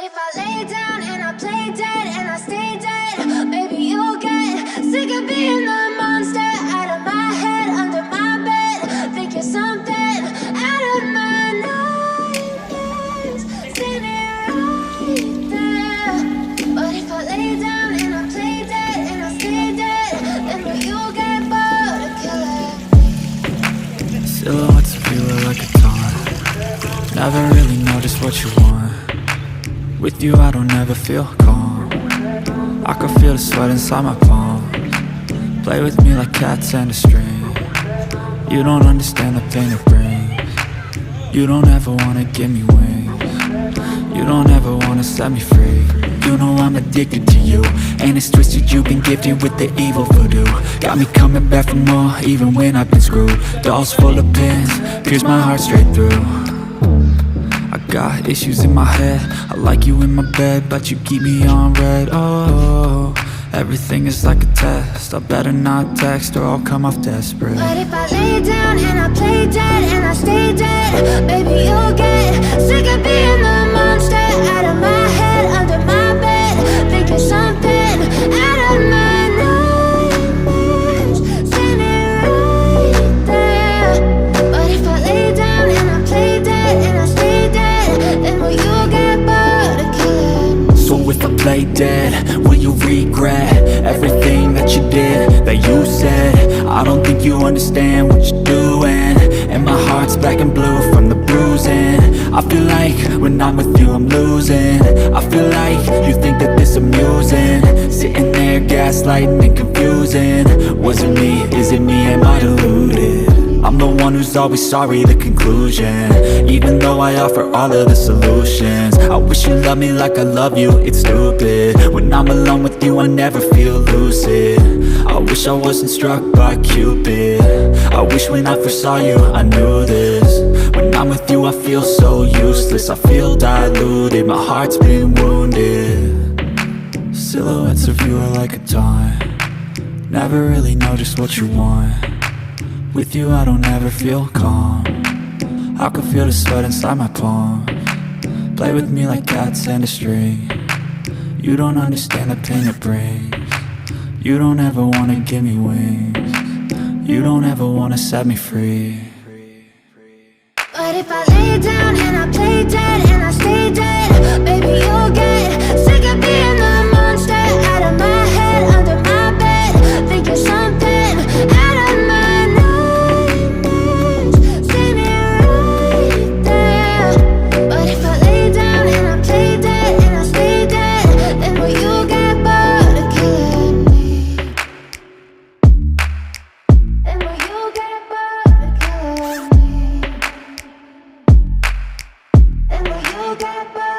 But if I lay down and I play dead and I stay dead, maybe you'll get sick of being the monster out of my head, under my bed. Think you're something out of my nightmares, standing right there. But if I lay down and I play dead and I stay dead, then will you get bored of killing me? Silhouettes of you are like a taunt. Never really know just what you want. With you I don't ever feel calm. I can feel the sweat inside my palms. Play with me like cats and a string. You don't understand the pain it brings. You don't ever wanna give me wings. You don't ever wanna set me free. You know I'm addicted to you, and it's twisted, you've been gifted with the evil voodoo. Got me coming back for more, even when I've been screwed. Dolls full of pins, pierce my heart straight through. I got issues in my head, I like you in my bed, but you keep me on red. Oh, everything is like a test, I better not text or I'll come off desperate. But if I lay down and I play dead and I stay dead, maybe you'll get sick of being the monster out of my head, under my bed. Think you're something out of my nightmares, standing right there. But if I lay down and I play dead and I stay dead, then will you get bored of killing me? So if I play dead, will you regret everything that you did, that you said? I don't think you understand what you're doing, and my heart's black and blue from the bruising. I feel like when I'm with you I'm losing. I feel like you think that this amusing, sitting there gaslighting and confusing. Was it me? Is it me? Am I deluded? I'm the one who's always sorry, the conclusion, even though I offer all of the solutions. I wish you loved me like I love you, it's stupid. When I'm alone with you I never feel lucid. I wish I wasn't struck by Cupid. I wish when I first saw you I knew this. When I'm with you I feel so useless, I feel diluted, my heart's been wounded. Silhouettes of you are like a taunt. Never really know just what you want. With you I don't ever feel calm. I can feel the sweat inside my palms. Play with me like cats and a string. You don't understand the pain it brings. You don't ever wanna give me wings. You don't ever wanna set me free. But if I lay down and I play dead and I stay dead, maybe you'll get sick of being the monster out of my head, under my bed. Think you're something out of my nightmares, standing right there. But if I lay down and I play dead and I stay dead, then will you get bored of killing me? Then will you get bored of killing me? And will you get bored?